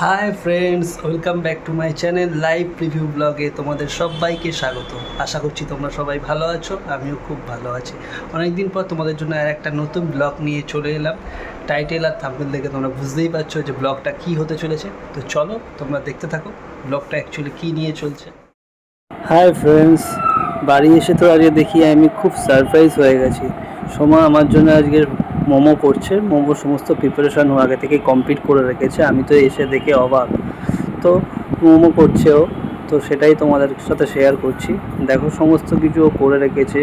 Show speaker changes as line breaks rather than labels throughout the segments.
Hi friends, welcome back to my channel live preview ব্লগে তোমাদের সবাইকে স্বাগত। আশা করছি তোমরা সবাই ভালো আছো, আমিও খুব ভালো আছি। অনেক দিন পর তোমাদের জন্য আর একটা নতুন ব্লগ নিয়ে চলে এলাম। টাইটেল আর থাম্বনেল দেখে তোমরা বুঝতেই পারছো যে ব্লগটা কী হতে চলেছে। তো চলো তোমরা দেখতে থাকো ব্লগটা অ্যাকচুয়ালি কী নিয়ে চলছে। হাই ফ্রেন্ডস, বাড়ি এসে তো আজকে দেখি আমি খুব সারপ্রাইজ হয়ে গেছি। সোমা আমার জন্য আজকে মোমো করছে। মোমোর সমস্ত প্রিপারেশান ও আগে থেকে কমপ্লিট করে রেখেছে। আমি তো এসে দেখে অবাক। তো মোমো করছে ও, তো সেটাই তোমাদের সাথে শেয়ার করছি। দেখো সমস্ত কিছু ও করে রেখেছে,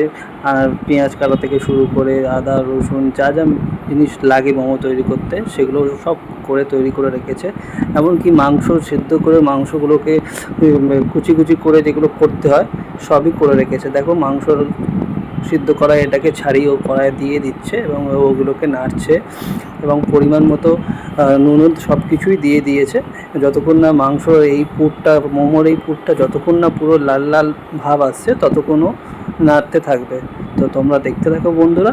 আর পেঁয়াজ কাটা থেকে শুরু করে আদা রসুন যা যা জিনিস লাগে মোমো তৈরি করতে সেগুলো সব করে তৈরি করে রেখেছে। এমনকি মাংস সেদ্ধ করে মাংসগুলোকে কুচি কুচি করে যেগুলো করতে হয় সবই করে রেখেছে। দেখো মাংস সিদ্ধ করা এটাকে ছাড়িয়ে ও কড়াইয়ে দিয়ে দিচ্ছে এবং ওগুলোকে নাড়ছে এবং পরিমাণ মতো নুন সব কিছুই দিয়ে দিয়েছে। যতক্ষণ না মাংস এই পুরটা মোমোর এই পুরটা যতক্ষণ না পুরো লাল লাল ভাব আসছে ততক্ষণও নাড়তে থাকবে। তো তোমরা দেখতে থাকো বন্ধুরা।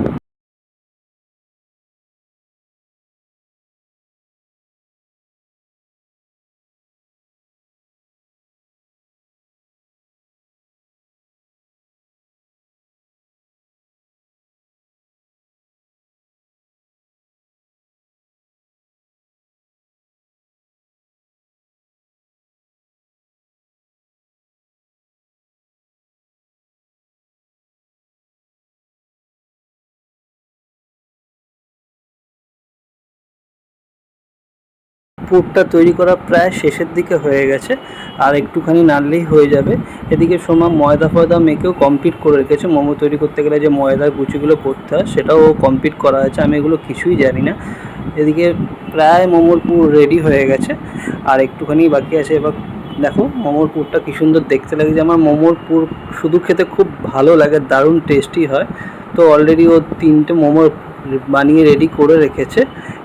পুরটা তৈরি করা প্রায় শেষের দিকে হয়ে গেছে, আর একটুখানি নাড়লেই হয়ে যাবে। এদিকে সোমা ময়দা ফয়দা মেখেও কমপ্লিট করে রেখেছে। মোমো তৈরি করতে গেলে যে ময়দার গুচিগুলো করতে হয় সেটাও কমপ্লিট করা আছে, আমি এগুলো কিছুই জানি না। এদিকে প্রায় মোমোর পুর রেডি হয়ে গেছে, আর একটুখানি বাকি আছে। এবার দেখো মোমোর পুরটা কী সুন্দর দেখতে লাগছে। আমার মোমোর পুর শুধু খেতে খুব ভালো লাগে, দারুণ টেস্টি হয়। তো অলরেডি ও 3টে মোমো বানিয়ে রেডি করে রেখেছে।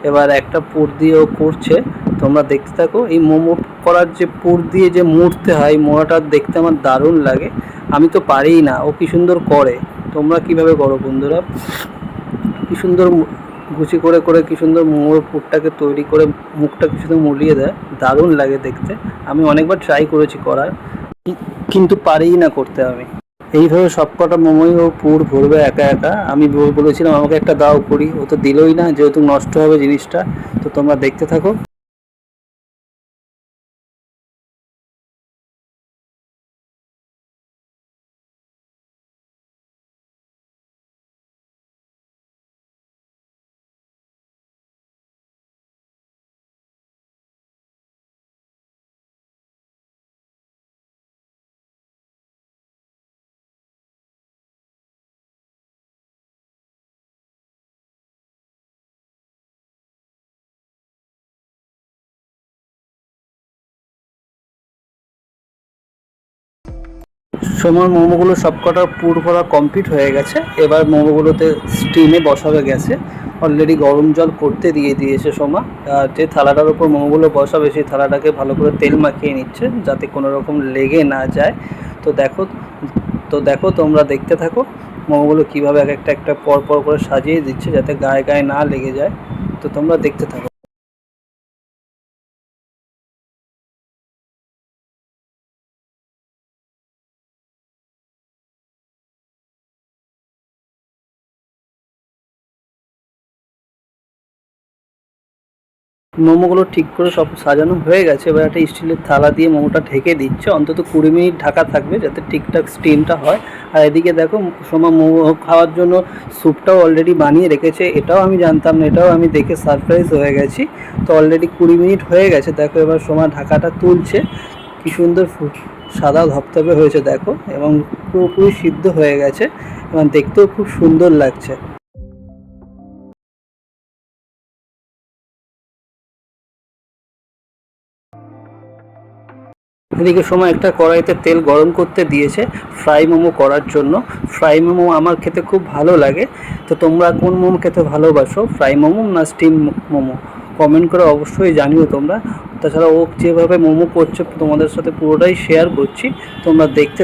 এবার একটা পুর দিয়ে ও করছে, তোমরা দেখতে থাকো। এই মোমো করার যে পুর দিয়ে যে মুড়তে হয়, মোড়াটা দেখতে আমার দারুণ লাগে। আমি তো পারিই না, ও কী সুন্দর করে। তোমরা কিভাবে করো বন্ধুরা? কী সুন্দর গুছি করে করে কী সুন্দর মোমোর পুরটাকে তৈরি করে মুখটা কী সুন্দর মুড়িয়ে দেয়, দারুণ লাগে দেখতে। আমি অনেকবার ট্রাই করেছি করার, কিন্তু পারিই না করতে আমি। এইভাবে সবকটা মোমোই ও পুর ভরবে একা একা। আমি বলেছিলাম আমাকে একটা দাও করি, ও তো দিলই না, যেহেতু নষ্ট হবে জিনিসটা। তো তোমরা দেখতে থাকো। সময় মোমোগুলো সবকটা পুর ভরা কমপ্লিট হয়ে গেছে। এবার মোমোগুলোতে স্টিমে বসাবে গ্যাসে। অলরেডি গরম জল করতে দিয়ে দিয়েছে সোমা। আর যে থালাটার উপর মোমোগুলো বসাবে সেই থালাটাকে ভালো করে তেল মাখিয়ে নিচ্ছে যাতে কোনো রকম লেগে না যায়। তো দেখো, তোমরা দেখতে থাকো মোমোগুলো কীভাবে এক একটা একটা পর পর করে সাজিয়ে দিচ্ছে যাতে গায়ে গায়ে না লেগে যায়। তো তোমরা দেখতে থাকো। মোমোগুলো ঠিক করে সব সাজানো হয়ে গেছে। এবার একটা স্টিলের থালা দিয়ে মোমোটা ঢেকে দিচ্ছে, অন্তত 20 মিনিট ঢাকা থাকবে যাতে ঠিকঠাক স্টিমটা হয়। আর এদিকে দেখো সোমা মোমো খাওয়ার জন্য স্যুপটাও অলরেডি বানিয়ে রেখেছে। এটাও আমি জানতাম না, এটাও আমি দেখে সারপ্রাইজ হয়ে গেছি। তো অলরেডি 20 মিনিট হয়ে গেছে। দেখো এবার সোমা ঢাকাটা তুলছে, কী সুন্দর সাদা ধপধপে হয়েছে দেখো, এবং পুরোপুরি সিদ্ধ হয়ে গেছে এবং দেখতেও খুব সুন্দর লাগছে। এদিকে সময় একটা কড়াইতে তেল গরম করতে দিয়েছে ফ্রাই মোমো করার জন্য। ফ্রাই মোমো আমার খেতে খুব ভালো লাগে। তো তোমরা কোন মোমো খেতে ভালোবাসো, ফ্রাই মোমো না স্টিম মোমো? কমেন্ট করে অবশ্যই জানিও তোমরা। তাছাড়া ও যেভাবে মোমো করছে তোমাদের সাথে পুরোটাই শেয়ার করছি, তোমরা দেখতে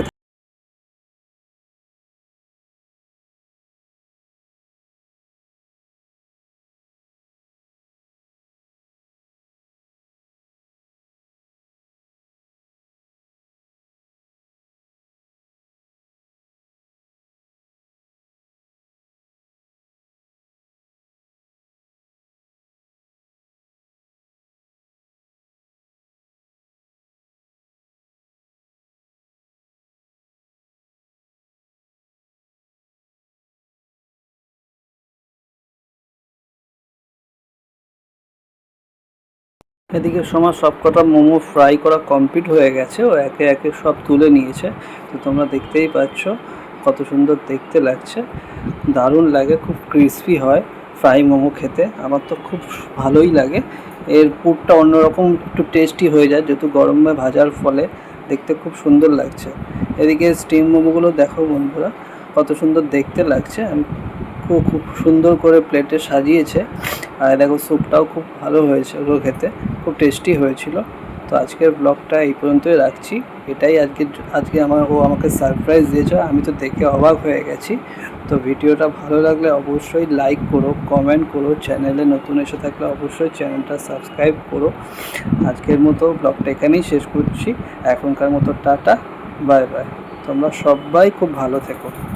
এদিকে সময় সবকটা মোমো ফ্রাই করা কমপ্লিট হয়ে গেছে, ও একে একে সব তুলে নিয়েছে। তো তোমরা দেখতেই পাচ্ছ কত সুন্দর দেখতে লাগছে, দারুণ লাগে, খুব ক্রিসপি হয় ফ্রাই মোমো খেতে। আমার তো খুব ভালোই লাগে, এর পুরটা অন্যরকম একটু টেস্টি হয়ে যায় যেহেতু গরমে ভাজার ফলে দেখতে খুব সুন্দর লাগছে। এদিকে স্টিম মোমোগুলো দেখো বন্ধুরা কত সুন্দর দেখতে লাগছে, আমি খুব খুব সুন্দর করে প্লেটে সাজিয়েছে। আর দেখো স্যুপটাও খুব ভালো হয়েছে, ওগুলো খেতে খুব টেস্টি হয়েছিল। তো আজকের ব্লগটা এই পর্যন্তই রাখছি। এটাই আজকে ও আমাকে সারপ্রাইজ দিয়েছে, আমি তো দেখে অবাক হয়ে গেছি। তো ভিডিওটা ভালো লাগলে অবশ্যই লাইক করো, কমেন্ট করো, চ্যানেলে নতুন এসে থাকলে অবশ্যই চ্যানেলটা সাবস্ক্রাইব করো। আজকের মতো ব্লগটা এখানেই শেষ করছি, এখনকার মতো টাটা, বাই বাই। তোমরা সবাই খুব ভালো থেকো।